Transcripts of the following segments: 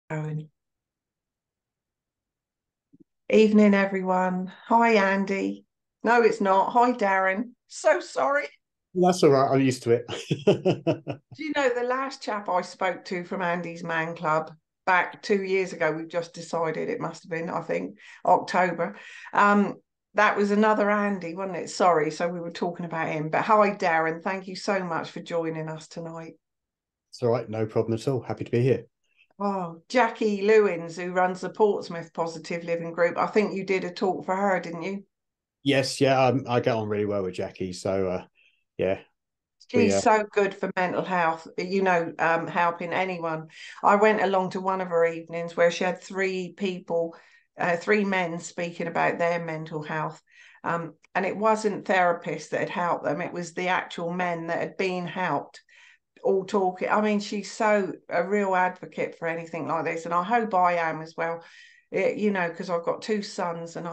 Darren. Evening, everyone. Hi, Andy. No, it's not. Hi, Darren. So sorry. That's all right. I'm used to it. Do you know the last chap I spoke to from Andy's Man Club back 2 years ago? We've just decided it must have been, I think, October. Um, that was another Andy, wasn't it? Sorry. So we were talking about him. But hi, Darren. Thank you so much for joining us tonight. It's all right. No problem at all. Happy to be here. Oh, Jackie Lewins, who runs the Portsmouth Positive Living Group. I think you did a talk for her, didn't you? Yes, yeah. I get on really well with Jackie. So, yeah, we. She's so good for mental health, helping anyone. I went along to one of her evenings where she had three people, three men speaking about their mental health. And it wasn't therapists that had helped them, it was the actual men that had been helped, all talking. I mean, she's so a real advocate for anything like this. And I hope I am as well, because I've got two sons and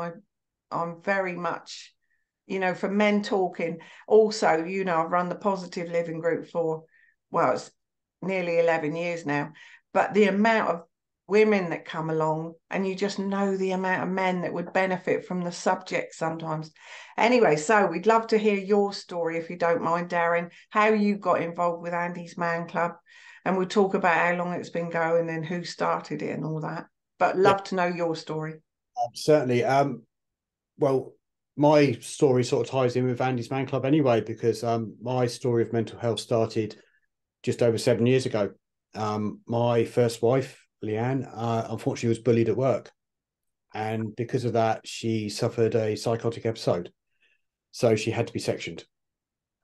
I'm very much, for men talking. Also, I've run the positive living group for, well, it's nearly 11 years now. But the amount of women that come along, and you just know the amount of men that would benefit from the subject sometimes. Anyway, so we'd love to hear your story, if you don't mind, Darren, how you got involved with Andy's Man Club. And we'll talk about how long it's been going and who started it and all that. But Yeah, love to know your story. certainly. Well, my story sort of ties in with Andy's Man Club anyway, because my story of mental health started just over 7 years ago. My first wife, Leanne, unfortunately was bullied at work, and because of that, she suffered a psychotic episode. So she had to be sectioned.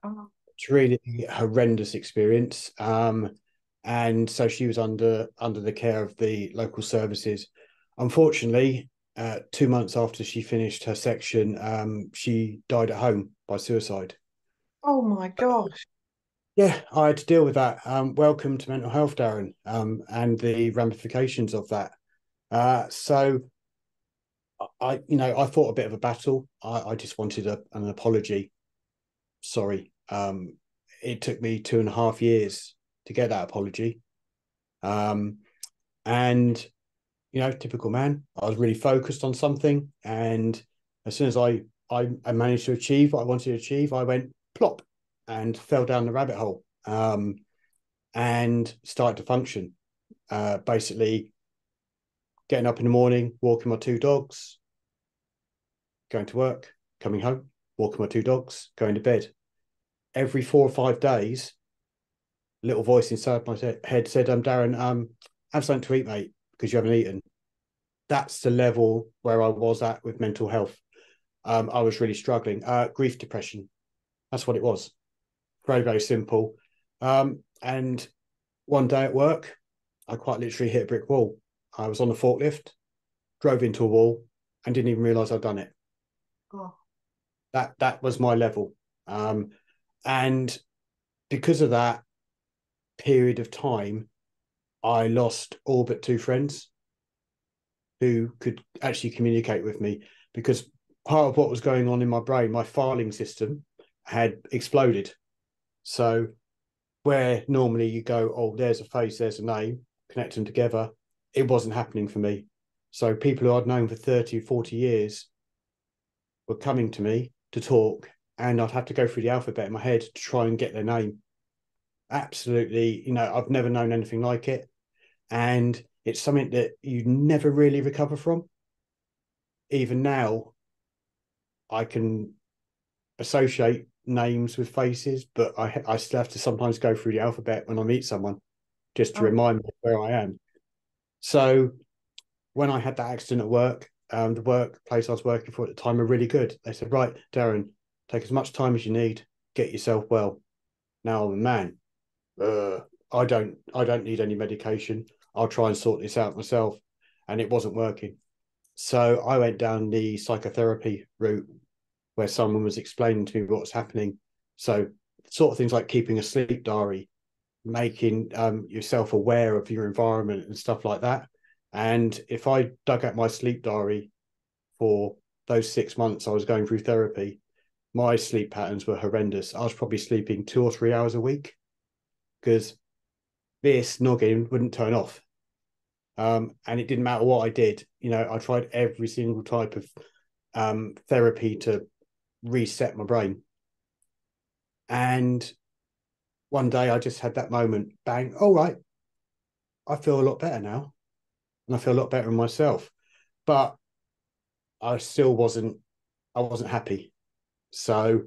Oh, It's really horrendous experience. And so she was under the care of the local services. Unfortunately, 2 months after she finished her section, she died at home by suicide. oh my gosh. Yeah, I had to deal with that. Welcome to mental health, Darren, and the ramifications of that. So I fought a bit of a battle. I just wanted an apology. Sorry. It took me 2.5 years to get that apology. Um, and typical man, I was really focused on something, and as soon as I managed to achieve what I wanted to achieve, I went plop and fell down the rabbit hole, and started to function. Basically, getting up in the morning, walking my two dogs, going to work, coming home, walking my two dogs, going to bed. Every 4 or 5 days, little voice inside my head said, Darren, have something to eat, mate, because you haven't eaten. That's the level where I was at with mental health. I was really struggling. Grief depression. That's what it was. Very, very simple. And one day at work, I quite literally hit a brick wall. I was on the forklift, drove into a wall, and didn't even realize I'd done it. Oh, That was my level. And because of that period of time, I lost all but two friends who could actually communicate with me, because part of what was going on in my brain, my filing system had exploded. So where normally you go, oh, there's a face, there's a name, connect them together, it wasn't happening for me. So people who I'd known for 30, 40 years were coming to me to talk, and I'd have to go through the alphabet in my head to try and get their name. Absolutely, I've never known anything like it. And it's something that you never really recover from. Even now, I can associate names with faces, but I still have to sometimes go through the alphabet when I meet someone just to oh, remind me where I am. So when I had that accident at work, the workplace I was working for at the time were really good. They said, right, Darren, take as much time as you need, get yourself well. Now I'm a man. Uh, I don't need any medication. I'll try and sort this out myself. And it wasn't working. So I went down the psychotherapy route, where someone was explaining to me what was happening. So sort of things like keeping a sleep diary, making yourself aware of your environment and stuff like that. And if I dug out my sleep diary for those 6 months I was going through therapy, my sleep patterns were horrendous. I was probably sleeping 2 or 3 hours a week because this noggin wouldn't turn off. And it didn't matter what I did. You know, I tried every single type of therapy to reset my brain. And one day I just had that moment, bang, all right, I feel a lot better now. And I feel a lot better in myself. But I still I wasn't happy. So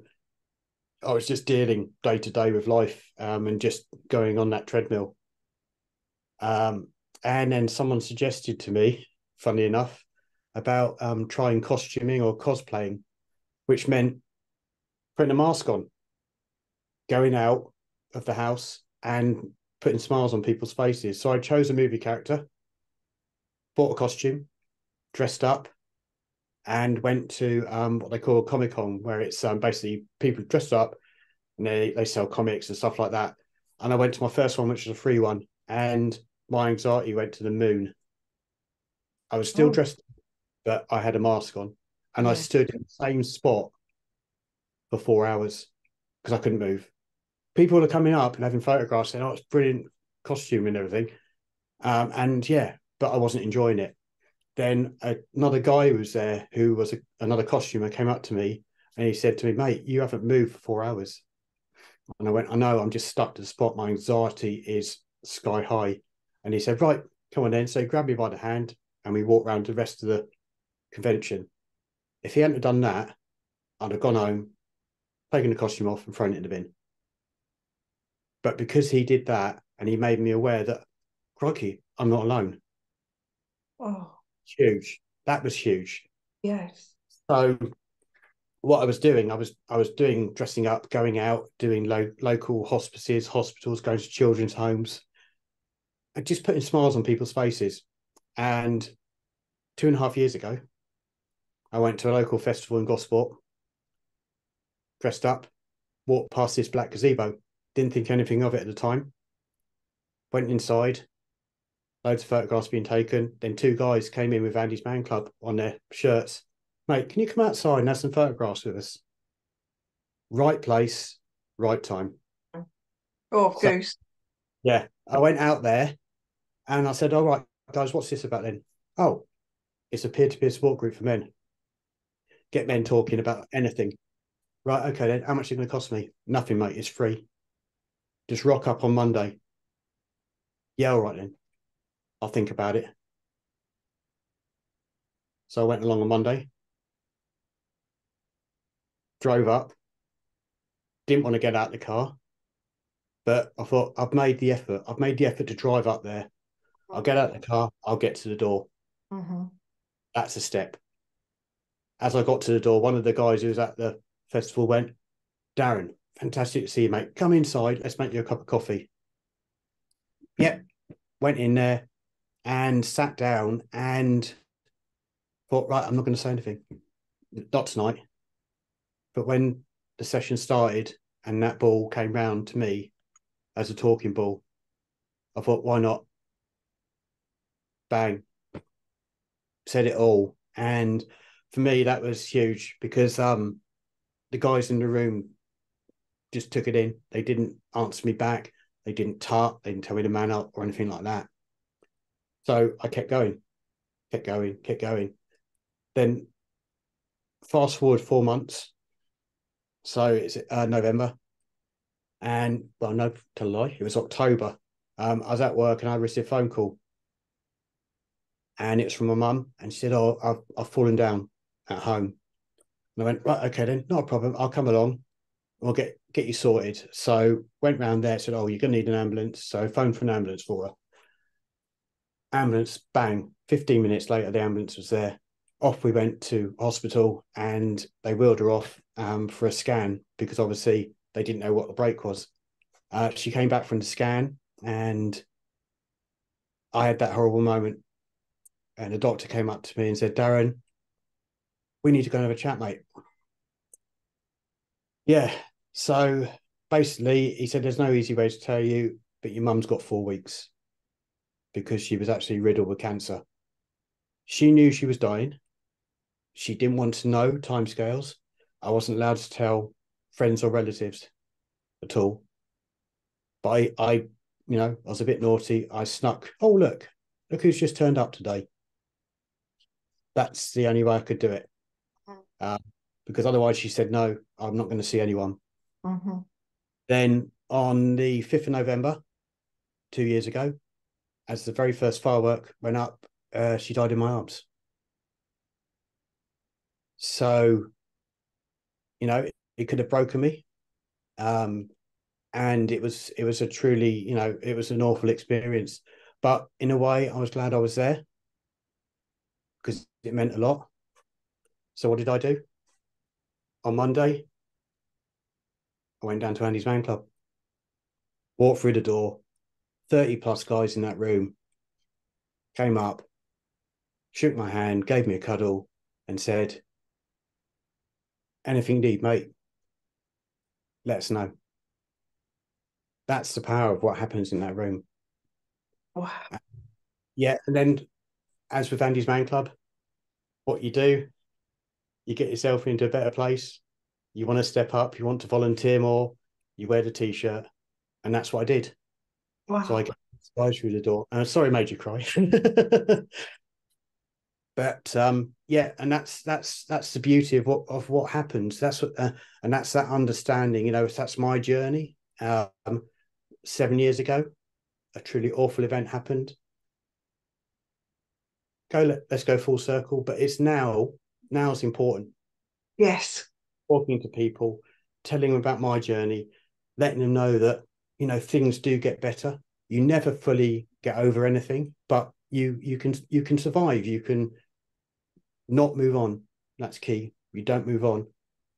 I was just dealing day to day with life, and just going on that treadmill. Um, and then someone suggested to me, funny enough, about trying costuming or cosplaying, which meant putting a mask on, going out of the house and putting smiles on people's faces. So I chose a movie character, bought a costume, dressed up, and went to what they call Comic Con, where it's basically people dressed up and they sell comics and stuff like that. And I went to my first one, which was a free one, and my anxiety went to the moon. I was still Oh, dressed, but I had a mask on, and I yeah. stood in the same spot for 4 hours because I couldn't move. People are coming up and having photographs saying, "Oh, it's brilliant costume and everything," and yeah, but I wasn't enjoying it. Then another guy who was there, who was another costumer, came up to me and he said to me, "Mate, you haven't moved for 4 hours." And I went, "I know, I'm just stuck to the spot. My anxiety is sky high." And he said, "Right, come on then." So he grabbed me by the hand and we walked around the rest of the convention. If he hadn't done that, I'd have gone home, taken the costume off and thrown it in the bin. But because he did that and he made me aware that, crikey, I'm not alone. Oh, Huge. That was huge. yes. So what I was doing, I was doing dressing up, going out, doing local hospices, hospitals, going to children's homes, and just putting smiles on people's faces. And 2.5 years ago, I went to a local festival in Gosport, dressed up, walked past this black gazebo, didn't think anything of it at the time. Went inside, loads of photographs being taken. Then two guys came in with Andy's Man Club on their shirts. "Mate, can you come outside and have some photographs with us?" Right place, right time. Oh, So goose. yeah, I went out there and I said, "All right, guys, what's this about then?" "Oh, it's a peer-to-peer support group for men. Get men talking about anything." "Right, okay then. How much is it going to cost me?" "Nothing, mate. It's free. Just rock up on Monday." "Yeah, all right then. I'll think about it." So I went along on Monday, drove up, didn't want to get out of the car, but I thought, I've made the effort. I've made the effort to drive up there. I'll get out of the car. I'll get to the door. Mm-hmm. That's a step. As I got to the door, one of the guys who was at the festival went, "Darren, fantastic to see you, mate. Come inside. Let's make you a cup of coffee." Yep. Went in there and sat down and thought, right, I'm not going to say anything. Not tonight. But when the session started and that ball came round to me as a talking ball, I thought, why not? Bang, said it all. And for me, that was huge because the guys in the room just took it in. They didn't answer me back. They didn't tart. They didn't tell me to man up or anything like that. So I kept going, kept going, kept going. Then fast forward 4 months. So it's November. And well, no, to lie, it was October. I was at work and I received a phone call, and it was from my mum, and she said, "Oh, I've fallen down at home." And I went, "Right, okay then, not a problem. I'll come along. We'll get you sorted." So went round there, said, "Oh, you're gonna need an ambulance." So phoned for an ambulance for her. Ambulance, bang. 15 minutes later, the ambulance was there. Off we went to hospital, and they wheeled her off for a scan because obviously they didn't know what the break was. She came back from the scan, and I had that horrible moment. And the doctor came up to me and said, "Darren, we need to go and have a chat, mate." Yeah. So basically, he said, "There's no easy way to tell you, but your mum's got 4 weeks because she was actually riddled with cancer." She knew she was dying. She didn't want to know timescales. I wasn't allowed to tell friends or relatives at all. But I was a bit naughty. I snuck, "Oh, look, look who's just turned up today. That's the only way I could do it. Uh, because otherwise she said, no, I'm not going to see anyone. Mm-hmm. Then on the 5th of November, 2 years ago, as the very first firework went up, she died in my arms. So, it could have broken me. And it was a truly, it was an awful experience. But in a way, I was glad I was there because it meant a lot. So what did I do? On Monday, I went down to Andy's Man Club, walked through the door, 30 plus guys in that room, came up, shook my hand, gave me a cuddle, and said, anything you need, mate, let us know. That's the power of what happens in that room. Wow. Yeah. And then, as with Andy's Man Club, what you do, you get yourself into a better place. You want to step up, you want to volunteer more, you wear the t-shirt. And that's what I did. So I Wow. got guys through the door. Sorry, I made you cry. But yeah, and that's the beauty of what happens. That's what, and that's that understanding. That's my journey. 7 years ago, a truly awful event happened. Let's go full circle. But it's now's important. Yes. Talking to people, telling them about my journey, letting them know that things do get better. You never fully get over anything, but you can survive. You can not move on. That's key. You don't move on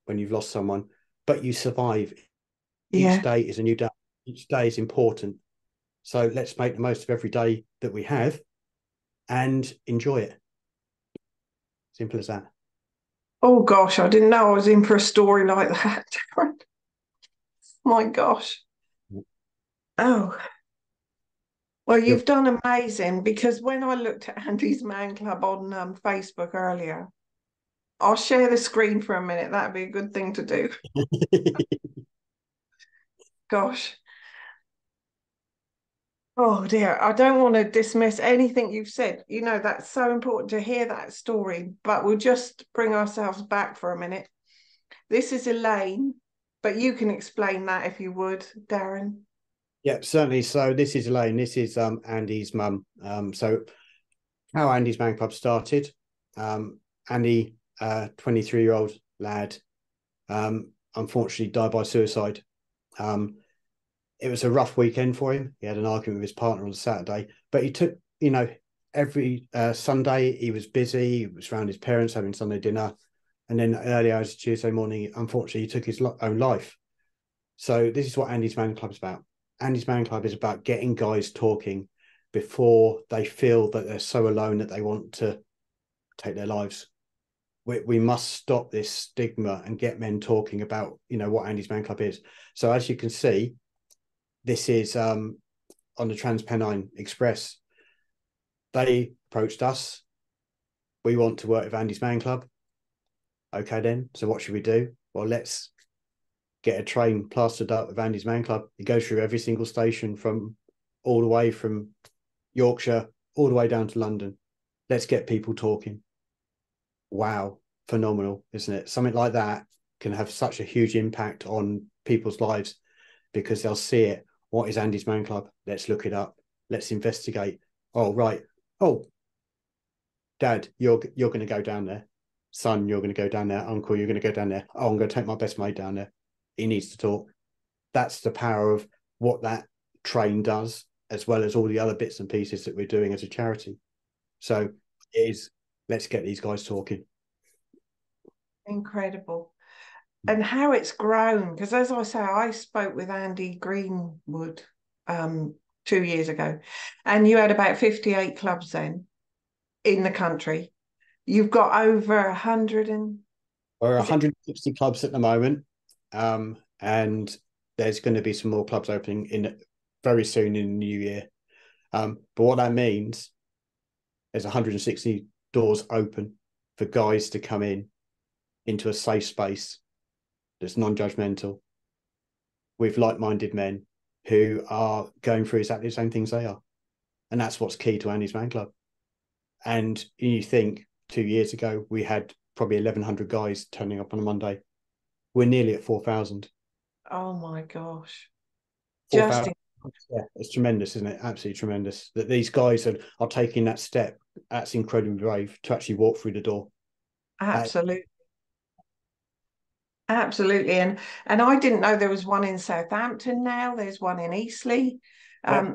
when you've lost someone, but you survive. Each Yeah. day is a new day. Each day is important. So let's make the most of every day that we have and enjoy it. Simple as that. Oh gosh, I didn't know I was in for a story like that, Darren. My gosh. Oh, well, Yep. you've done amazing because when I looked at Andy's Man Club on Facebook earlier, I'll share the screen for a minute. That'd be a good thing to do. Gosh. Oh dear, I don't want to dismiss anything you've said. That's so important to hear that story, but we'll just bring ourselves back for a minute. This is Elaine, but you can explain that if you would, Darren. Yeah, certainly. So this is Elaine. This is Andy's mum. So how Andy's Man Club started. Andy, 23-year-old lad, unfortunately died by suicide. It was a rough weekend for him. He had an argument with his partner on Saturday, but he took, every Sunday he was busy. He was around his parents having Sunday dinner. And then early hours of Tuesday morning, unfortunately, he took his own life. So this is what Andy's Man Club is about. Andy's Man Club is about getting guys talking before they feel that they're so alone that they want to take their lives. We must stop this stigma and get men talking about, what Andy's Man Club is. So as you can see, this is on the Transpennine Express. They approached us. We want to work with Andy's Man Club. Okay, then. So what should we do? Well, let's get a train plastered up with Andy's Man Club. It goes through every single station from all the way from Yorkshire all the way down to London. Let's get people talking. Wow, phenomenal, isn't it? Something like that can have such a huge impact on people's lives because they'll see it. What is Andy's Man Club? Let's look it up. Let's investigate. Oh, right. Oh, Dad, you're going to go down there. Son, you're going to go down there. Uncle, you're going to go down there. Oh, I'm going to take my best mate down there. He needs to talk. That's the power of what that train does, as well as all the other bits and pieces that we're doing as a charity. So let's get these guys talking. Incredible. And how it's grown. Because as I say, I spoke with Andy Greenwood 2 years ago, and you had about 58 clubs then in the country. You've got over 100 and We're is it 160 clubs at the moment, and there's going to be some more clubs opening in very soon in the new year. But what that means is 160 doors open for guys to come into a safe space that's non-judgmental with like-minded men who are going through exactly the same things they are. And that's what's key to Andy's Man Club. And you think 2 years ago, we had probably 1,100 guys turning up on a Monday. We're nearly at 4,000. Oh my gosh. Just 4,000. Yeah, it's tremendous, isn't it? Absolutely tremendous that these guys are taking that step. That's incredibly brave to actually walk through the door. That, absolutely. Absolutely. And I didn't know there was one in Southampton now. There's one in Eastleigh. yeah,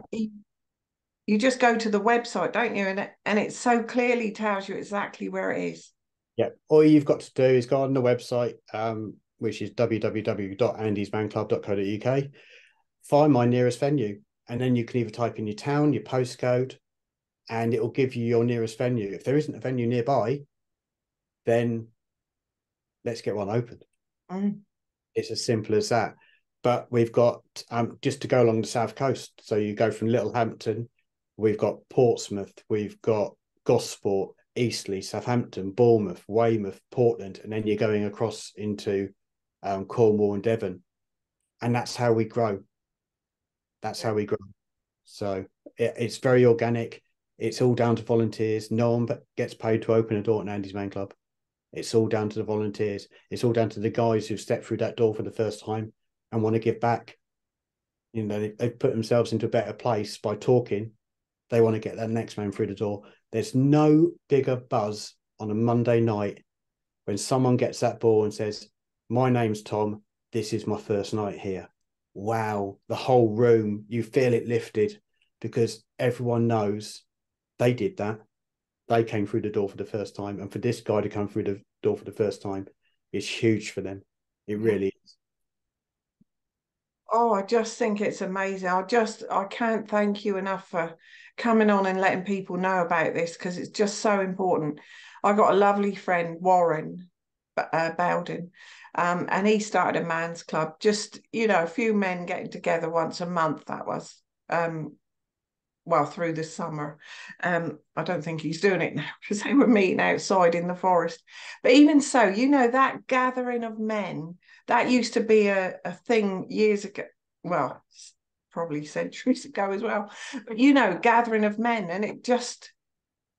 You just go to the website, don't you? And it so clearly tells you exactly where it is. yeah. All you've got to do is go on the website, which is www.andysmanclub.co.uk. Find my nearest venue, and then you can either type in your town, your postcode, and it will give you your nearest venue. If there isn't a venue nearby, then let's get one opened. Mm. It's as simple as that. But we've got just to go along the south coast. So you go from Littlehampton, we've got Portsmouth, we've got Gosport, Eastleigh, Southampton, Bournemouth, Weymouth, Portland, and then you're going across into Cornwall and Devon. And that's how we grow. That's how we grow. So it's very organic. It's all down to volunteers. No one gets paid to open a door at Andy's Man Club. It's all down to the volunteers. It's all down to the guys who've stepped through that door for the first time and want to give back. You know, they've put themselves into a better place by talking. They want to get that next man through the door. There's no bigger buzz on a Monday night when someone gets that ball and says, "My name's Tom. This is my first night here." Wow, the whole room, you feel it lifted because everyone knows they did that. They came through the door for the first time. And for this guy to come through the door for the first time is huge for them. It Yeah. really is. Oh, I just think it's amazing. I can't thank you enough for coming on and letting people know about this because it's just so important. I got a lovely friend, Warren Bowden, and he started a man's club. Just, a few men getting together once a month. That was. Well, through the summer. I don't think he's doing it now because they were meeting outside in the forest. But even so, that gathering of men, that used to be a thing years ago. Well, probably centuries ago as well. But, gathering of men. And it just,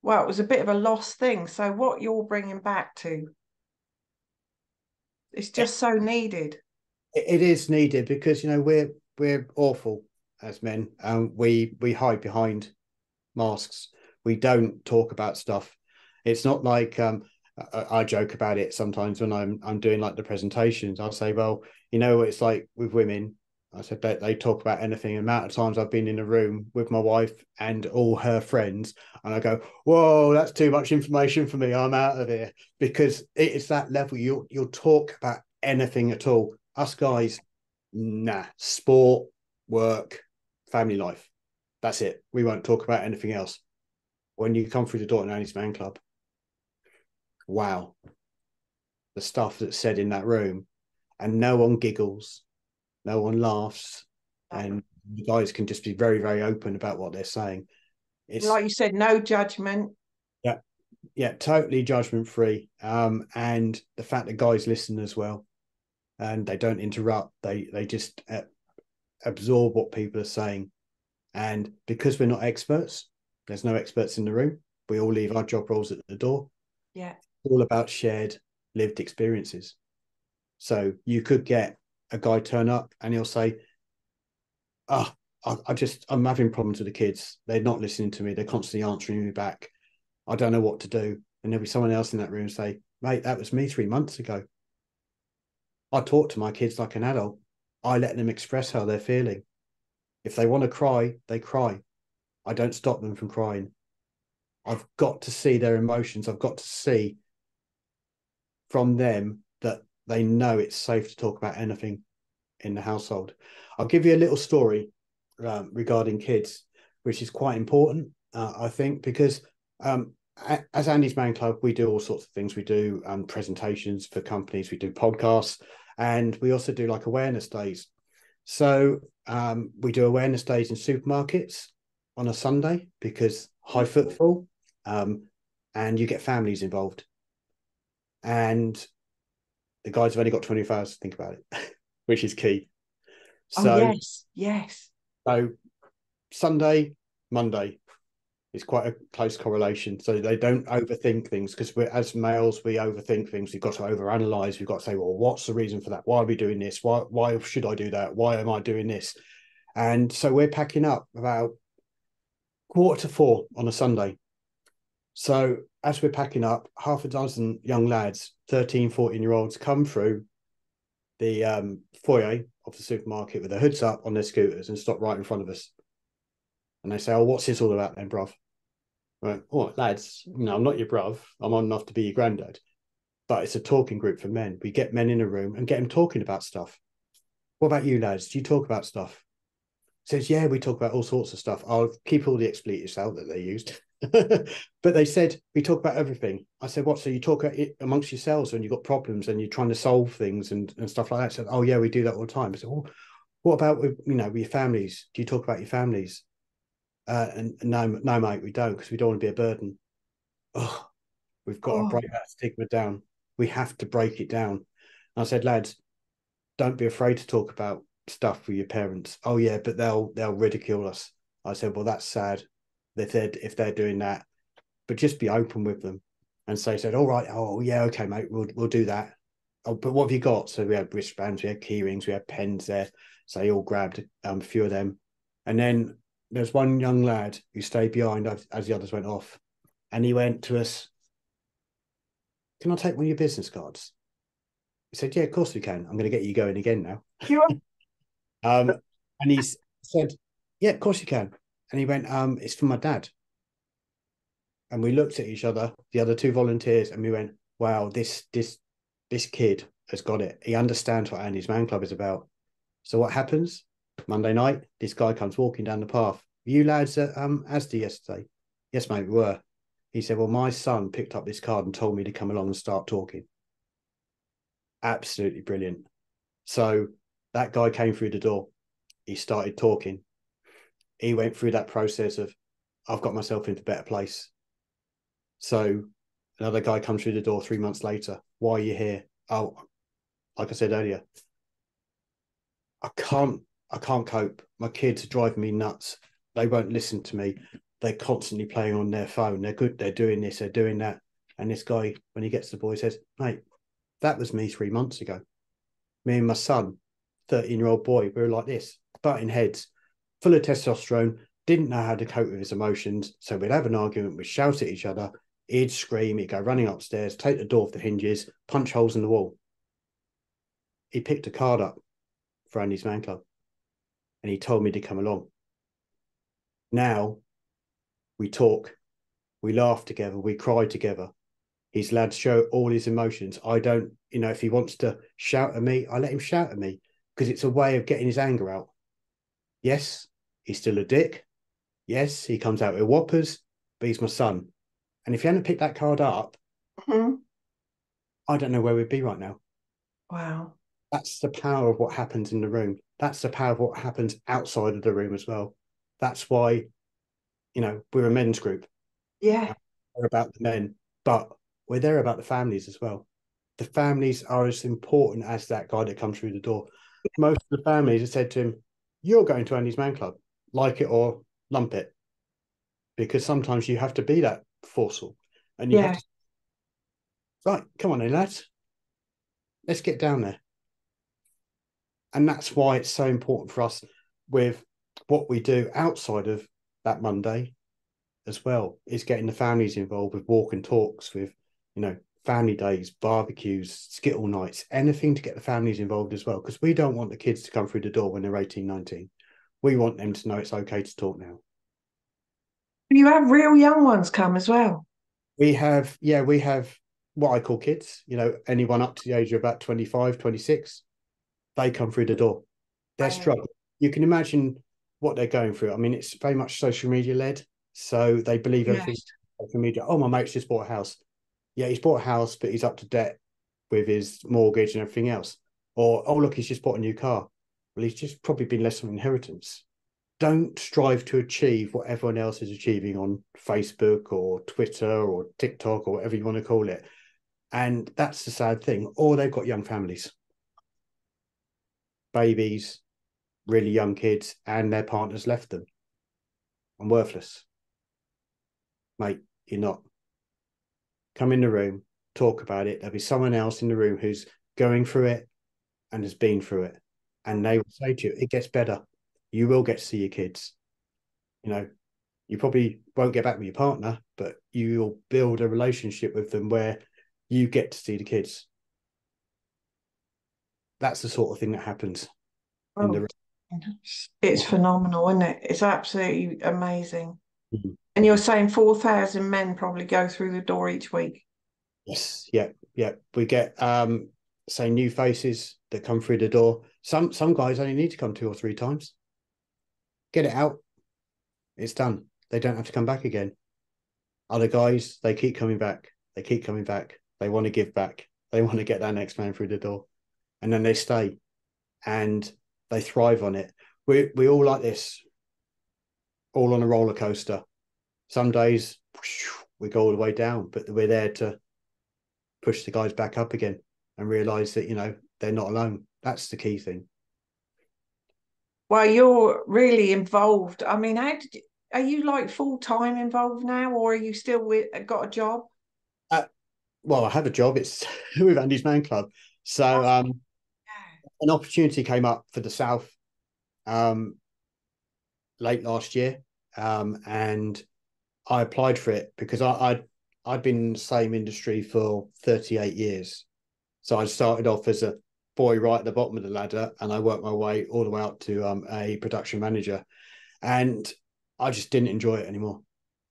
well, it was a bit of a lost thing. So what you're bringing back to, it's It, just so needed. it is needed because we're awful as men, and we hide behind masks. We don't talk about stuff. It's not like I joke about it sometimes when I'm doing like the presentations. I'll say, well, what it's like with women. I said they talk about anything. The amount of times I've been in a room with my wife and all her friends, and I go, "Whoa, that's too much information for me. I'm out of here." Because it's that level. You'll talk about anything at all. Us guys, nah. Sport, work, family life. That's it. We won't talk about anything else. When you come through the door at Nanny's Man Club, wow, the stuff that's said in that room, and no one giggles, no one laughs, and the guys can just be very, very open about what they're saying. It's Like you said, no judgment. yeah, yeah, totally judgment free. And the fact that guys listen as well, and they don't interrupt. They just absorb what people are saying. And because we're not experts, there's no experts in the room. We all leave our job roles at the door. Yeah. All about shared lived experiences. So you could get a guy turn up and he'll say, "Oh, I'm having problems with the kids. They're not listening to me. They're constantly answering me back. I don't know what to do." And there'll be someone else in that room say, "Mate, that was me 3 months ago. I talk to my kids like an adult. I let them express how they're feeling. If they want to cry, they cry. I don't stop them from crying. I've got to see their emotions. I've got to see from them that they know it's safe to talk about anything in the household." I'll give you a little story regarding kids, which is quite important, I think, because as Andy's Man Club, we do all sorts of things. We do presentations for companies, we do podcasts, and we also do like awareness days. So we do awareness days in supermarkets on a Sunday because high footfall, and you get families involved. And the guys have only got 24 hours to think about it, which is key. Oh, So, yes. Yes. so Sunday, Monday, It's quite a close correlation. So they don't overthink things, because we're, as males, we overthink things. We've got to overanalyze. We've got to say, well, what's the reason for that? Why are we doing this? Why should I do that? Why am I doing this? And so we're packing up about 3:45 on a Sunday. So as we're packing up, half a dozen young lads, 13, 14-year-olds, come through the foyer of the supermarket with their hoods up on their scooters and stop right in front of us. And they say, oh, what's this all about then, bruv? Right, oh, lads, I'm not your bruv. I'm old enough to be your granddad. But it's a talking group for men. We get men in a room and get them talking about stuff. What about you, lads? Do you talk about stuff? Says, yeah, we talk about all sorts of stuff. I'll keep all the expletives out that they used. But they said, we talk about everything. I said, what? So you talk about it amongst yourselves when you've got problems and you're trying to solve things and stuff like that? I said, oh, yeah, we do that all the time. I said, well, what about, with your families? Do you talk about your families? And no, mate, we don't, because we don't want to be a burden. Oh, we've got to Oh, break that stigma down. We have to break it down. And I said, lads, don't be afraid to talk about stuff with your parents. Oh yeah, but they'll ridicule us. I said, well, that's sad if they're doing that, but just be open with them. And so he said, all right, oh yeah, okay, mate, we'll do that. Oh, but what have you got? So we had wristbands, we had key rings, we had pens there. So they all grabbed a few of them. And then there's one young lad who stayed behind as the others went off. And he went to us, can I take one of your business cards? He said, yeah, of course we can. I'm going to get you going again now. you are. And he said, yeah, of course you can. And he went, it's for my dad. And we looked at each other, the other two volunteers, and we went, wow, this kid has got it. He understands what Andy's Man Club is about. So what happens? Monday night, this guy comes walking down the path. Were you lads at Asda yesterday? Yes, mate, we were. He said, well, my son picked up this card and told me to come along and start talking. Absolutely brilliant. So that guy came through the door. He started talking. He went through that process of, I've got myself into a better place. So another guy comes through the door 3 months later. Why are you here? Oh, like I said earlier, I can't cope. My kids are driving me nuts. They won't listen to me. They're constantly playing on their phone. They're good. They're doing this. They're doing that. And this guy, when he gets to the boy, says, mate, that was me 3 months ago. Me and my son, 13-year-old boy, we were like this, butting heads, full of testosterone, didn't know how to cope with his emotions. So we'd have an argument, we'd shout at each other, he'd scream, he'd go running upstairs, take the door off the hinges, punch holes in the wall. He picked a card up for Andy's Man Club and he told me to come along. Now we talk, we laugh together, we cry together. His lads show all his emotions. I don't, if he wants to shout at me, I let him shout at me because it's a way of getting his anger out. Yes, he's still a dick. Yes, he comes out with whoppers, but he's my son. And if he hadn't picked that card up, Mhm. I don't know where we'd be right now. Wow. That's the power of what happens in the room. That's the power of what happens outside of the room as well. That's why, we're a men's group. Yeah. We're about the men, but we're there about the families as well. The families are as important as that guy that comes through the door. Most of the families have said to him, you're going to Andy's Man Club, like it or lump it. Because sometimes you have to be that forceful. And you have Yeah. to, right, come on then, lads. Let's get down there. And that's why it's so important for us with what we do outside of that Monday as well, is getting the families involved with walk and talks, with, family days, barbecues, skittle nights, anything to get the families involved as well. Because we don't want the kids to come through the door when they're 18, 19. We want them to know it's okay to talk now. You have real young ones come as well. We have what I call kids, anyone up to the age of about 25, 26, they come through the door. They're Wow. struggling. You can imagine what they're going through. I mean, it's very much social media led. So they believe everything Yes. social media. Oh, my mate's just bought a house. Yeah, he's bought a house, but he's up to debt with his mortgage and everything else. Or, oh, look, he's just bought a new car. Well, he's just probably been left some inheritance. Don't strive to achieve what everyone else is achieving on Facebook or Twitter or TikTok or whatever you want to call it. And that's the sad thing. Or they've got young families, babies, really young kids, and their partners left them and worthless. mate, you're not. Come in the room, talk about it. There'll be someone else in the room who's going through it and has been through it. And they will say to you, it gets better. You will get to see your kids. You know, you probably won't get back with your partner, but you'll build a relationship with them where you get to see the kids. That's the sort of thing that happens in Oh, the. it's phenomenal, isn't it? It's absolutely amazing. Mhm. And you're saying 4,000 men probably go through the door each week. Yes, yeah, yeah. We get say new faces that come through the door. Some guys only need to come 2 or 3 times. Get it out. It's done. They don't have to come back again. Other guys, they keep coming back. They keep coming back. They want to give back. They want to get that next man through the door. And then they stay and they thrive on it. We all like this, all on a roller coaster. Some days we go all the way down, but we're there to push the guys back up again and realize that, they're not alone. That's the key thing. Well, you're really involved. I mean, are you like full time involved now, or are you still got a job? Uh, well, I have a job. It's with Andy's Man Club. So an opportunity came up for the South um, late last year, and I applied for it because I'd been in the same industry for 38 years. So I started off as a boy right at the bottom of the ladder, and I worked my way all the way up to a production manager, and I just didn't enjoy it anymore.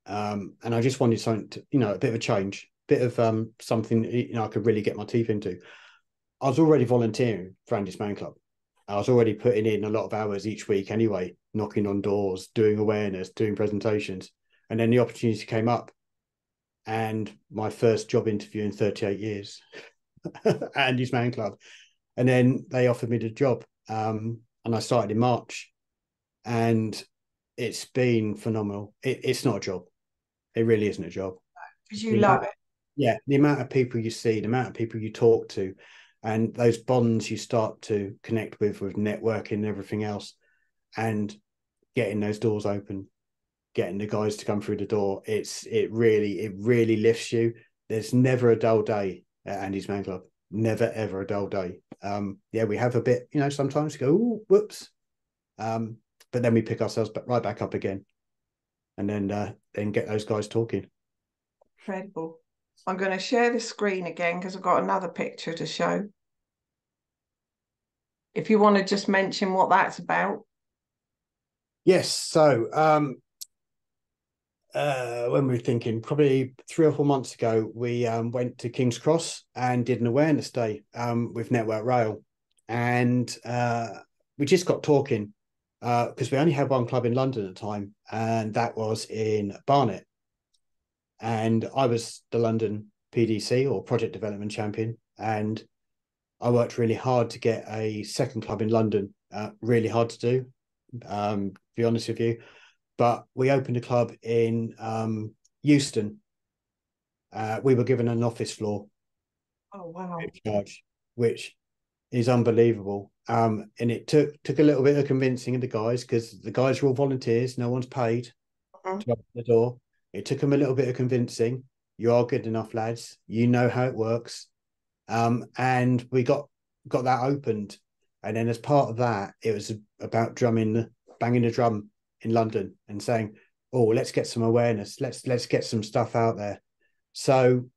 And I just wanted something to, a bit of a change, bit of something I could really get my teeth into. I was already volunteering for Andy's Man Club. I was already putting in a lot of hours each week anyway, knocking on doors, doing awareness, doing presentations. And then the opportunity came up, and my first job interview in 38 years at Andy's Man Club. And then they offered me the job. And I started in March, and it's been phenomenal. It's not a job. It really isn't a job. Because you love it. Yeah, the amount of people you see, the amount of people you talk to, and those bonds you start to connect with networking and everything else, and getting those doors open, getting the guys to come through the door. It really lifts you. There's never a dull day at Andy's Man Club. Never ever a dull day. Yeah, we have a bit, sometimes go, ooh, whoops. But then we pick ourselves right back up again, and then get those guys talking. Incredible. I'm going to share the screen again because I've got another picture to show. If you want to just mention what that's about. Yes. So when we were thinking, probably 3 or 4 months ago, we went to King's Cross and did an awareness day with Network Rail, and we just got talking because we only had one club in London at the time, and that was in Barnet. And I was the London PDC, or Project Development Champion, and I worked really hard to get a second club in London. Really hard to do, to be honest with you. But we opened a club in Euston. We were given an office floor. Oh, wow. Charge, which is unbelievable. And it took a little bit of convincing of the guys, because the guys were all volunteers. No one's paid to open the door. It took them a little bit of convincing. You are good enough, lads. You know how it works. And we got that opened. And then as part of that, it was about banging the drum in London and saying, "Oh, let's get some awareness. Let's get some stuff out there." So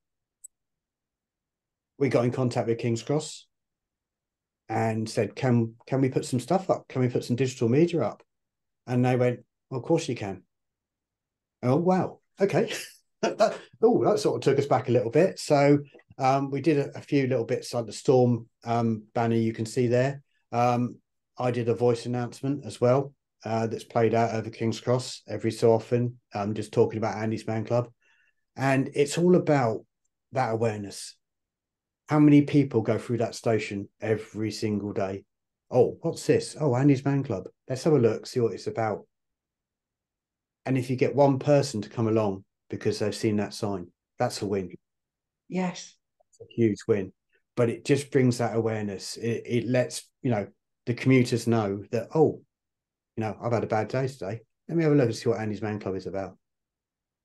we got in contact with King's Cross and said, "Can we put some stuff up? Can we put some digital media up?" And they went, well, "Of course you can." Oh, wow. Okay. that sort of took us back a little bit. So we did a few little bits like the Storm banner you can see there. I did a voice announcement as well that's played out over King's Cross every so often, just talking about Andy's Man Club. And it's all about that awareness. How many people go through that station every single day? Oh, what's this? Oh, Andy's Man Club. Let's have a look, see what it's about. And if you get one person to come along because they've seen that sign, that's a win. Yes. It's a huge win. But it just brings that awareness. It lets, the commuters know that, oh, I've had a bad day today. Let me have a look and see what Andy's Man Club is about.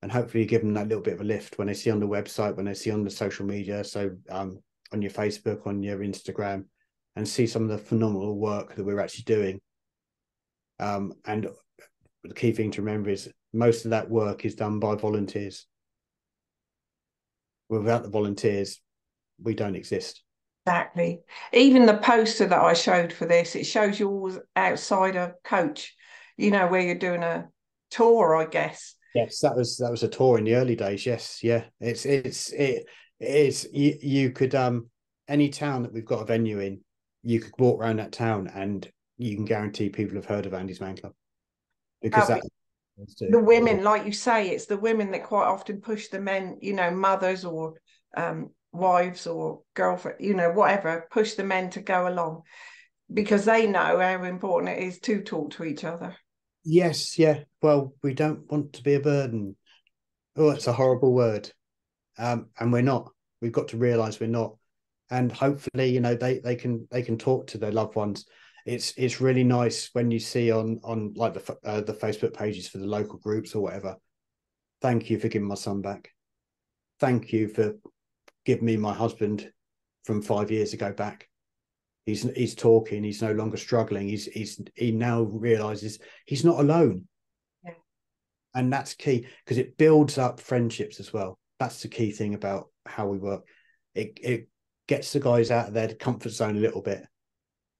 and hopefully give them that little bit of a lift when they see on the website, when they see on the social media. So on your Facebook, on your Instagram, and see some of the phenomenal work that we're actually doing. And the key thing to remember is most of that work is done by volunteers. Without the volunteers, we don't exist. Exactly. Even the poster that I showed for this, it shows you all outside a coach, where you're doing a tour, I guess. Yes, that was a tour in the early days. Yes, yeah. It is. You could any town that we've got a venue in, you could walk around that town and you can guarantee people have heard of Andy's Man Club, because Uh, that the women, like you say, it's the women that quite often push the men, mothers or wives or girlfriend, whatever, push the men to go along because they know how important it is to talk to each other. Yes, yeah. Well, we don't want to be a burden. Oh, it's a horrible word. And we're not. We've got to realise we're not. And hopefully, they can talk to their loved ones. It's really nice when you see on like the Facebook pages for the local groups or whatever. Thank you for giving my son back. Thank you for giving me my husband from 5 years ago back. He's talking. He's no longer struggling. He now realizes he's not alone. Yeah. And that's key because it builds up friendships as well. That's the key thing about how we work. It gets the guys out of their comfort zone a little bit,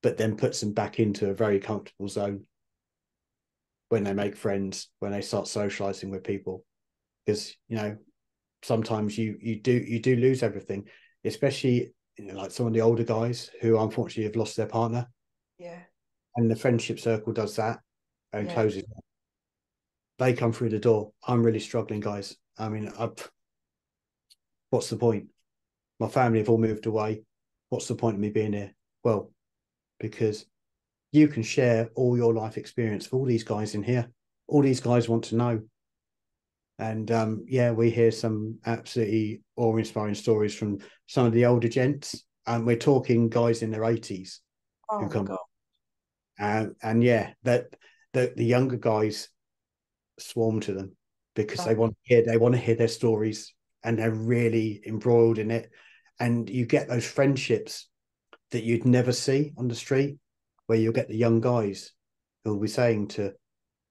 but then puts them back into a very comfortable zone when they make friends, when they start socializing with people. Because sometimes you do lose everything, especially like some of the older guys who unfortunately have lost their partner. Yeah. And the friendship circle does that and Yeah. closes. They come through the door. I'm really struggling, guys. I mean, what's the point? My family have all moved away. What's the point of me being here? Well, because you can share all your life experience with all these guys in here. All these guys want to know. And we hear some absolutely awe-inspiring stories from some of the older gents. And we're talking guys in their 80s who Oh my come. God. And yeah, that the younger guys swarm to them because Oh, they want to hear their stories, and they're really embroiled in it. And you get those friendships that you'd never see on the street, where you'll get the young guys who'll be saying to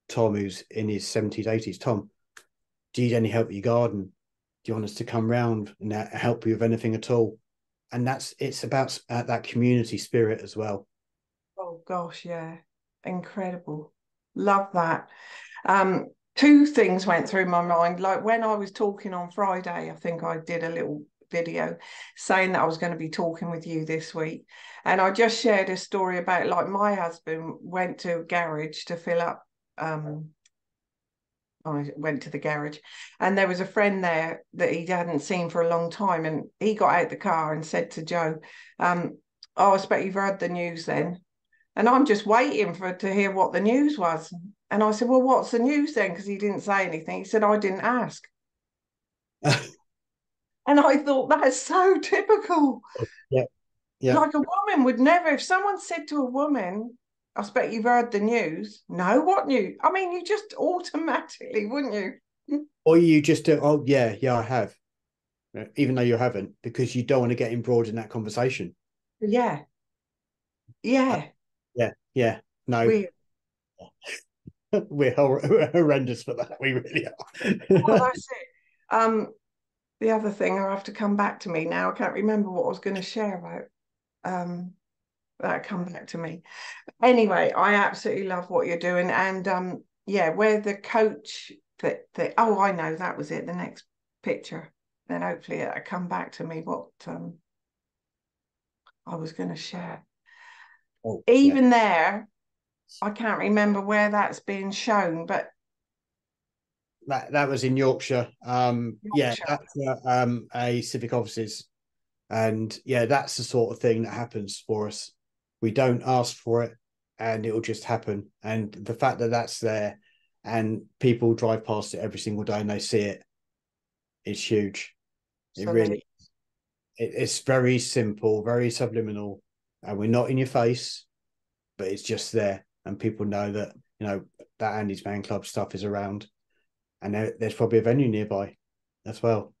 Tom, who's in his 70s, 80s, Tom, do you need any help with your garden? Do you want us to come round and help you with anything at all? And it's about that community spirit as well. oh gosh, yeah. Incredible. Love that. Two things went through my mind. Like when I was talking on Friday, I think I did a little video saying that I was going to be talking with you this week. And I just shared a story about like my husband went to a garage to fill up. I went to the garage and there was a friend there that he hadn't seen for a long time. And he got out the car and said to Joe, oh, I expect you've heard the news then. And I'm just waiting to hear what the news was. And I said, well, what's the news then? Because he didn't say anything. He said, I didn't ask. And I thought, that's so typical. Yeah, yeah. Like a woman would never, if someone said to a woman, I expect you've heard the news. No, what news? I mean, you just automatically, wouldn't you? Or you just do, oh, yeah, I have, even though you haven't, because you don't want to get embroiled in that conversation. Yeah, Uh, yeah. yeah. No, Weird. we're horrendous for that. We really Well, are. that's it. The other thing, I have to come back to me now. I can't remember what I was going to share about. That come back to me. Anyway, I absolutely love what you're doing, and yeah, where the coach that oh, I know that was it. The next picture, then hopefully it'll come back to me what I was going to share. Oh, yeah. Even there, I can't remember where that's being shown, but That was in Yorkshire. Yeah, Yorkshire. that's a civic offices, and yeah, that's the sort of thing that happens for us. We don't ask for it, and it will just happen. And the fact that that's there, and people drive past it every single day and they see it, it's huge. It So there, really, it's very simple, very subliminal, and we're not in your face, but it's just there, and people know that that Andy's Man Club stuff is around. and there's probably a venue nearby as well.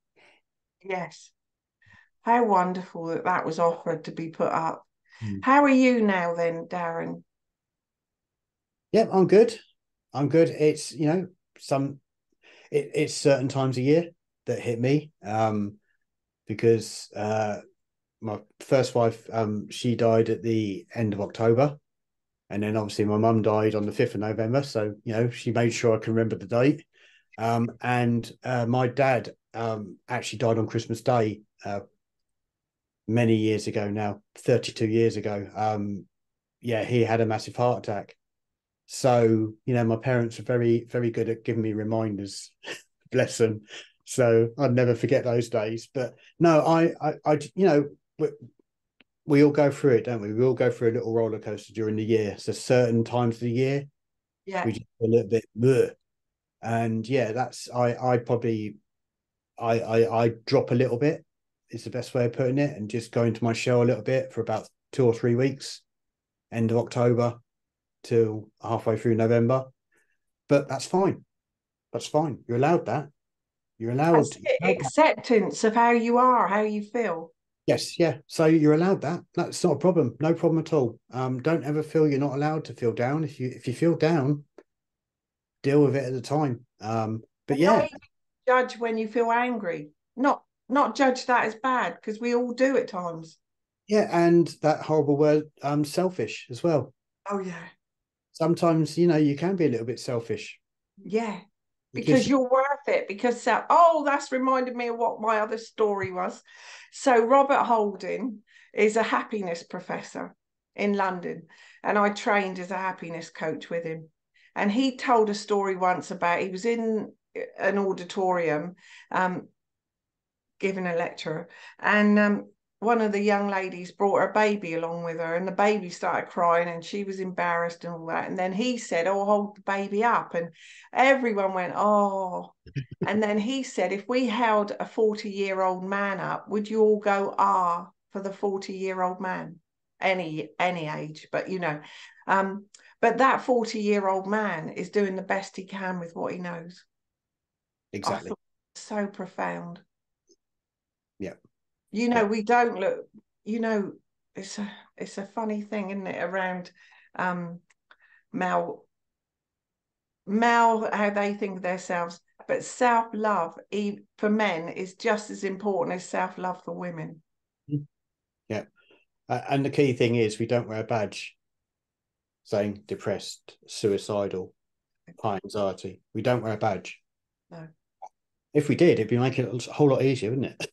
Yes. How wonderful that that was offered to be put up. Mm. How are you now then, Darren? Yeah, I'm good. I'm good. It's it's certain times a year that hit me, because my first wife, she died at the end of October, and then obviously my mum died on the 5th of November. So she made sure I can remember the date. And my dad actually died on Christmas Day many years ago now, 32 years ago. Yeah, he had a massive heart attack. So, my parents are very, very good at giving me reminders, bless them. So I'd never forget those days. But no, we all go through it, don't we? We all go through a little roller coaster during the year. So certain times of the year, Yeah. we just a little bit, bleh. And yeah, that's I probably I drop a little bit is the best way of putting it, and just go into my shell a little bit for about 2 or 3 weeks, end of October till halfway through November. But that's fine. That's fine. You're allowed that. You're That's allowed. it. Acceptance of how you are, how you feel. Yes, yeah. So you're allowed that. That's not a problem. No problem at all. Don't ever feel you're not allowed to feel down. If you feel down, deal with it at the time. But Not yeah, even judge when you feel angry. Not judge that as bad, because we all do at times. yeah, and that horrible word, selfish as well. Oh yeah. Sometimes you can be a little bit selfish Yeah. because Because you're worth it. Because oh, that's reminded me of what my other story was. So Robert Holding is a happiness professor in London, and I trained as a happiness coach with him. And he told a story once about he was in an auditorium, giving a lecture, and one of the young ladies brought her baby along with her, and the baby started crying and she was embarrassed and all that, and then he said, oh, hold the baby up, and everyone went, oh. And then he said, if we held a 40-year-old man up, would you all go for the 40-year-old man? Any age, but but that 40-year-old man is doing the best he can with what he knows. I exactly. thought so profound. Yeah, yeah. We don't look, you know, it's a funny thing, isn't it, around um male how they think of themselves, but self-love for men is just as important as self-love for women. Yeah. And the key thing is we don't wear a badge saying depressed, suicidal, high anxiety. We don't wear a badge. No. If we did, it'd be making it a whole lot easier, wouldn't it?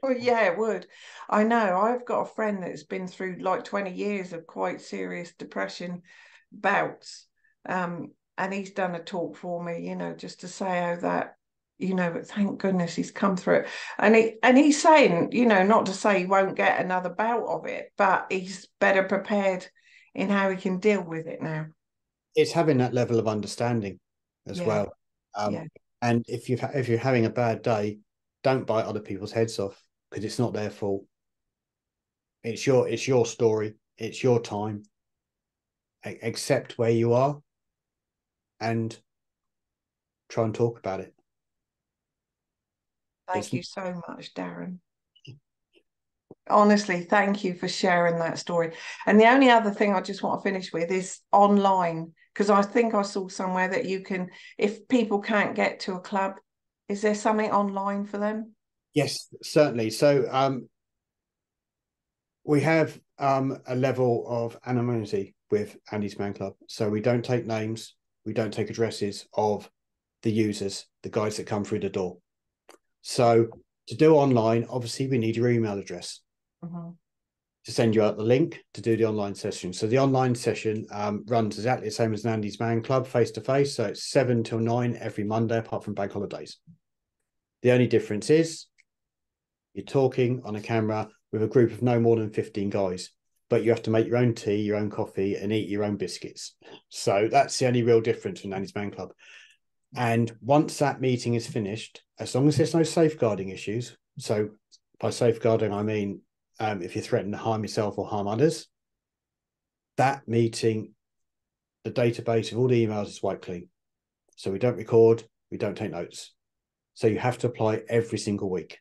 Well, yeah, it would. I know. I've got a friend that's been through like 20 years of quite serious depression bouts. And he's done a talk for me, just to say how that, but thank goodness he's come through it. And he's saying, not to say he won't get another bout of it, but he's better prepared in how he can deal with it now. It's having that level of understanding as Yeah, well. yeah. And if you're having a bad day, don't bite other people's heads off, because it's not their fault. It's your story. It's your time. Accept where you are and try and talk about it. Thank It's you so much, Darren. Honestly, thank you for sharing that story. And the only other thing I just want to finish with is online, because I think I saw somewhere that you can, if people can't get to a club, is there something online for them? Yes, certainly. So we have a level of anonymity with Andy's Man Club. So we don't take names, we don't take addresses of the users, the guys that come through the door. So to do online, obviously we need your email address Mhm. to send you out the link to do the online session. So the online session runs exactly the same as an Andy's Man Club, face to face. So it's 7 till 9 every Monday, apart from bank holidays. The only difference is you're talking on a camera with a group of no more than 15 guys, but you have to make your own tea, your own coffee, and eat your own biscuits. So that's the only real difference from Andy's Man Club. And once that meeting is finished, as long as there's no safeguarding issues, so by safeguarding, I mean if you threaten to harm yourself or harm others, that meeting, the database of all the emails is wiped clean. So we don't record, We don't take notes. So you have to apply every single week.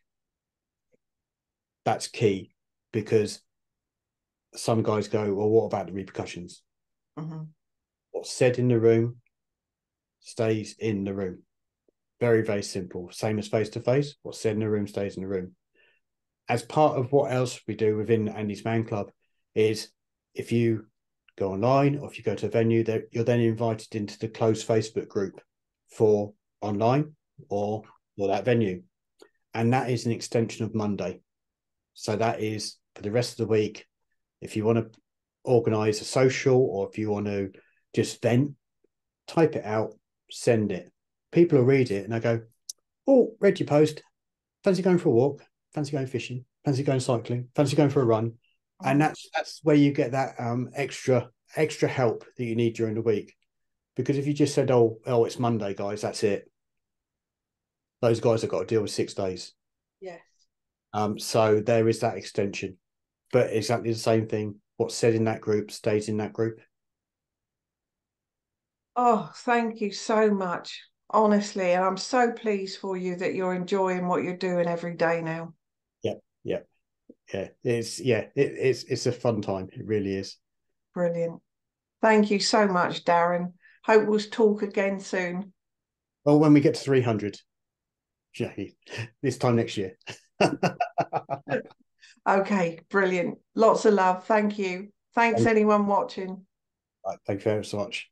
That's key, because some guys go, well, what about the repercussions? Mm-hmm. What's said in the room stays in the room. Very, very simple. Same as face to face. What's said in the room stays in the room. As part of what else we do within Andy's Man Club is, if you go online or if you go to a venue, you're then invited into the closed Facebook group for online or that venue. And that is an extension of Monday. So that is for the rest of the week. If you want to organize a social, or if you want to just vent, type it out, send it. People will read it and they go, oh, read your post. Fancy going for a walk? Fancy going fishing? Fancy going cycling? Fancy going for a run? And that's where you get that extra help that you need during the week. Because if you just said, oh, it's Monday, guys, that's it. Those guys have got to deal with 6 days. Yes. So there is that extension, but exactly the same thing. What's said in that group stays in that group. Oh, thank you so much, honestly. And I'm so pleased for you that you're enjoying what you're doing every day now. Yeah, yeah, yeah. It's a fun time. It really is. Brilliant. Thank you so much, Darren. Hope we'll talk again soon. Well, when we get to 300, this time next year. Okay, brilliant. Lots of love. Thank you. Thanks, anyone watching. Thank you very so much.